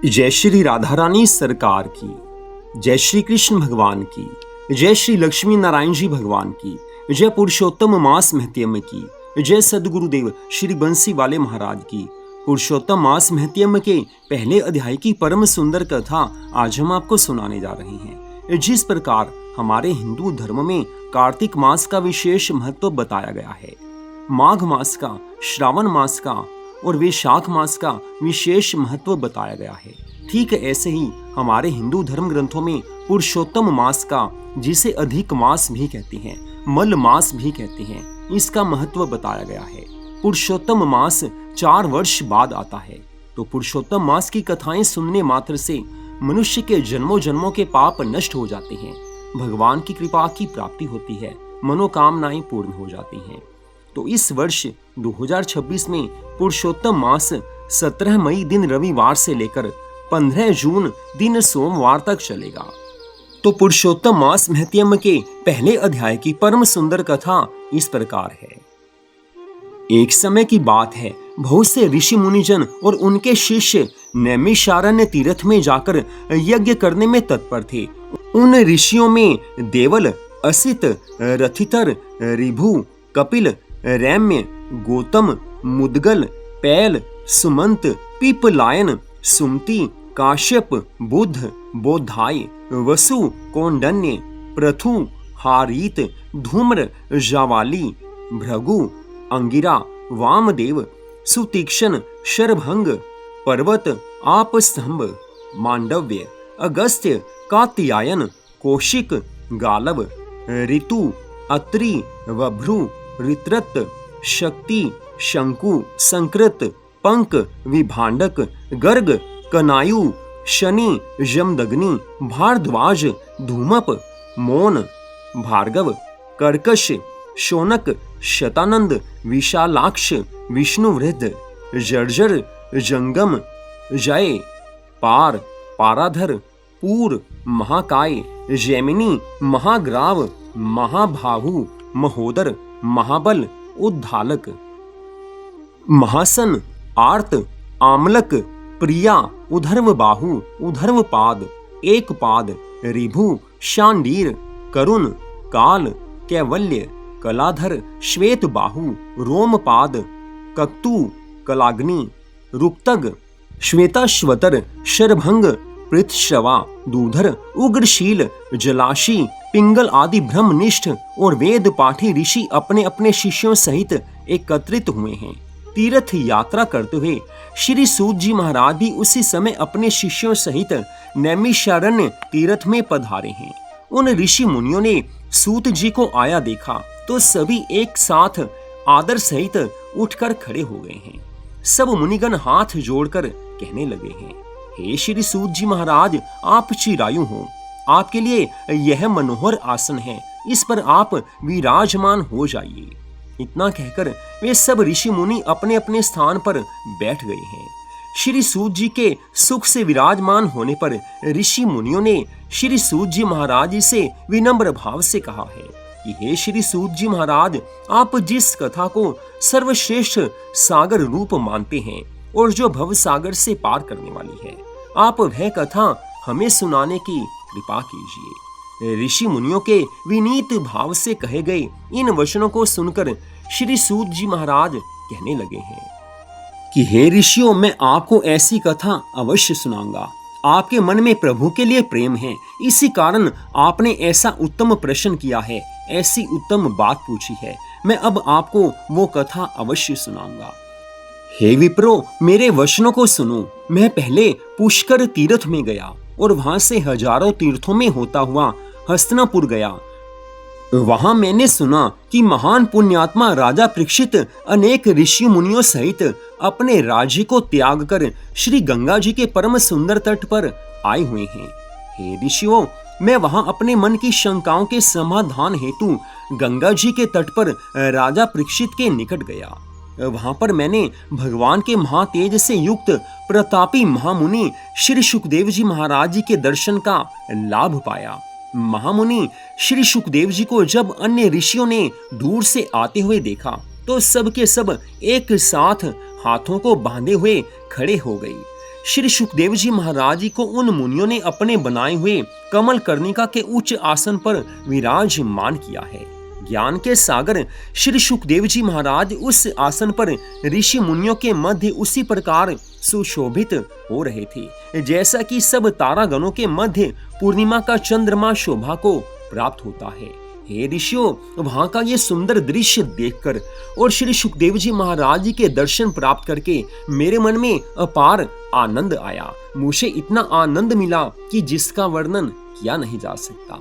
जय श्री राधा रानी सरकार की, जय श्री कृष्ण भगवान की, जय श्री लक्ष्मी नारायण जी भगवान की, जय पुरुषोत्तम मास महत्यम की, जय सदगुरुदेव श्री बंसी वाले महाराज की। पुरुषोत्तम मास महत्यम के पहले अध्याय की परम सुंदर कथा आज हम आपको सुनाने जा रहे हैं। जिस प्रकार हमारे हिंदू धर्म में कार्तिक मास का विशेष महत्व बताया गया है, माघ मास का, श्रावण मास का और वैशाख मास का विशेष महत्व बताया गया है, ठीक ऐसे ही हमारे हिंदू धर्म ग्रंथों में पुरुषोत्तम मास का, जिसे अधिक मास भी कहते हैं, मल मास भी कहते हैं, इसका महत्व बताया गया है। पुरुषोत्तम मास 4 वर्ष बाद आता है, तो पुरुषोत्तम मास की कथाएं सुनने मात्र से मनुष्य के जन्मों जन्मों के पाप नष्ट हो जाते हैं, भगवान की कृपा की प्राप्ति होती है, मनोकामनाएं पूर्ण हो जाती हैं। तो इस वर्ष 2026 में पुरुषोत्तम मास 17 मई दिन रविवार से लेकर 15 जून दिन सोमवार तक चलेगा। तो पुरुषोत्तम मास महत्यम के पहले अध्याय की परम सुंदर कथा इस प्रकार है। एक समय की बात है, बहुत से ऋषि मुनिजन और उनके शिष्य नैमिषारण्य तीर्थ में जाकर यज्ञ करने में तत्पर थे। उन ऋषियों में देवल, असित, रथितर, ऋभु, कपिल, रैम्य, गौतम, मुदगल, पैल, सुमंत, पीपलायन, सुमति, काश्यप, बुद्ध, बोधाय, वसु, कौंडन्य, प्रथु, हारीत, धूम्र, जावाली, भृगु, अंगिरा, वामदेव, सुतीक्ष्ण, शरभंग, पर्वत, आपस्तंभ, मांडव्य, अगस्त्य, कात्यायन, कौशिक, गालव, ऋतु, अत्रि, वभ्रु, ऋत्रत, शक्ति, शंकु, संकृत, पंक, विभांडक, गर्ग, कनायु, शनि, जमदग्नि, भारद्वाज, धूमप, मोन, भार्गव, कर्कश, शौनक, शतानंद, विशालाक्ष, विष्णुवृद्ध, जर्जर, जंगम, जय, पार, पाराधर, पूर, महाकाय, जैमिनी, महाग्राव, महाभाहु, महोदर, महाबल, उद्धालक, महासन, आर्त, आमलक, प्रिया, उधर्व बाहु, उधर्व पाद, एक पाद, ऋभु, शांडीर, करुण, काल, कैवल्य, कलाधर, श्वेत बाहु, रोमपाद, कक्तु, कलाग्नि, रुक्तग, श्वेताश्वतर, शरभंग, पृथश्रवा, दूधर, उग्रशील, जलाशी, पिंगल आदि ब्रह्मनिष्ठ और वेद पाठी ऋषि अपने अपने शिष्यों सहित एकत्रित हुए हैं। तीर्थ यात्रा करते हुए श्री सूत जी महाराज भी उसी समय अपने शिष्यों सहित नैमिषारण्य तीर्थ में पधारे हैं। उन ऋषि मुनियों ने सूत जी को आया देखा तो सभी एक साथ आदर सहित उठकर खड़े हो गए हैं। सब मुनिगण हाथ जोड़कर कहने लगे हैं, हे श्री सूत जी महाराज, आप चिरायु हो, आपके लिए यह मनोहर आसन है, इस पर आप विराजमान हो जाइए। इतना कहकर वे सब ऋषि मुनि अपने अपने स्थान पर बैठ गए हैं। श्री सूत जी के सुख से विराजमान होने पर ऋषि मुनियों ने श्री सूत जी महाराज से विनम्र भाव से कहा है कि हे श्री सूत जी महाराज, आप जिस कथा को सर्वश्रेष्ठ सागर रूप मानते हैं और जो भव सागर से पार करने वाली है, आप वह कथा हमें सुनाने की कृपा कीजिए। ऋषि मुनियों के विनीत भाव से कहे गए इन वचनों को सुनकर श्री सूत जी महाराज कहने लगे हैं कि हे ऋषियों, मैं आपको ऐसी कथा अवश्य सुनाऊंगा। आपके मन में प्रभु के लिए प्रेम है, इसी कारण आपने ऐसा उत्तम प्रश्न किया है, ऐसी उत्तम बात पूछी है। मैं अब आपको वो कथा अवश्य सुनाऊंगा। हे विप्रो, मेरे वचनों को सुनो। मैं पहले पुष्कर तीर्थ में गया और वहां से हजारों तीर्थों में होता हुआ हस्तिनापुर गया। वहां मैंने सुना कि महान पुण्यात्मा राजा परीक्षित अनेक ऋषि मुनियों सहित अपने राज्य को त्याग कर श्री गंगा जी के परम सुंदर तट पर आए हुए हैं। हे ऋषियों, मैं वहां अपने मन की शंकाओं के समाधान हेतु गंगा जी के तट पर राजा परीक्षित के निकट गया। वहां पर मैंने भगवान के महातेज से युक्त प्रतापी महामुनि श्री सुखदेव जी महाराज जी के दर्शन का लाभ पाया। महामुनि श्री सुखदेव जी को जब अन्य ऋषियों ने दूर से आते हुए देखा तो सब के सब एक साथ हाथों को बांधे हुए खड़े हो गए। श्री सुखदेव जी महाराज जी को उन मुनियों ने अपने बनाए हुए कमल कर्णिका के उच्च आसन पर विराजमान किया है। ज्ञान के सागर श्री सुखदेव जी महाराज उस आसन पर ऋषि मुनियों के मध्य उसी प्रकार सुशोभित हो रहे थे जैसा कि सब तारागणों के मध्य पूर्णिमा का चंद्रमा शोभा को प्राप्त होता है। हे ऋषियों, वहां का ये सुंदर दृश्य देखकर और श्री सुखदेव जी महाराज जी के दर्शन प्राप्त करके मेरे मन में अपार आनंद आया। मुझे इतना आनंद मिला कि जिसका वर्णन किया नहीं जा सकता।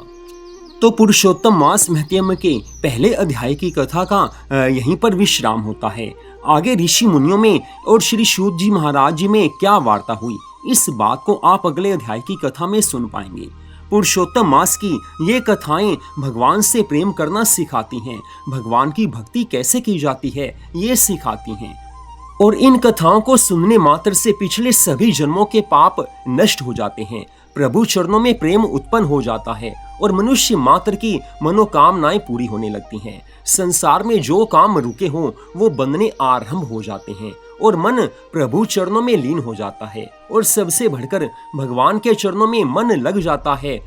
तो पुरुषोत्तम मास महत्म के पहले अध्याय की कथा का यहीं पर विश्राम होता है। आगे ऋषि मुनियों में और श्री सूत जी महाराज जी में क्या वार्ता हुई, इस बात को आप अगले अध्याय की कथा में सुन पाएंगे। पुरुषोत्तम मास की ये कथाएं भगवान से प्रेम करना सिखाती हैं, भगवान की भक्ति कैसे की जाती है ये सिखाती हैं, और इन कथाओं को सुनने मात्र से पिछले सभी जन्मों के पाप नष्ट हो जाते हैं, प्रभु चरणों में प्रेम उत्पन्न हो जाता है और मनुष्य मात्र की मनोकामनाएं पूरी होने लगती हैं। संसार में जो काम रुके हों वो बनने आरंभ हो जाते हैं और मन प्रभु चरणों में लीन हो जाता है, और सबसे बढ़कर भगवान के चरणों में मन लग जाता है,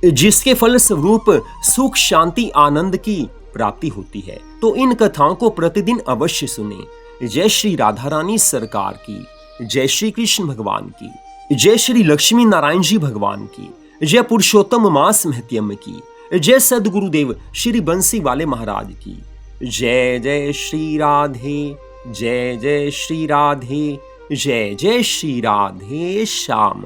जिसके फल स्वरूप सुख शांति आनंद की प्राप्ति होती है। तो इन कथाओं को प्रतिदिन अवश्य सुने। जय श्री राधा रानी सरकार की, जय श्री कृष्ण भगवान की, जय श्री लक्ष्मी नारायण जी भगवान की, जय पुरुषोत्तम मास महत्म की, जय सदगुरुदेव श्री बंसी वाले महाराज की। जय जय श्री राधे, जय जय श्री राधे, जय जय श्री राधे श्याम।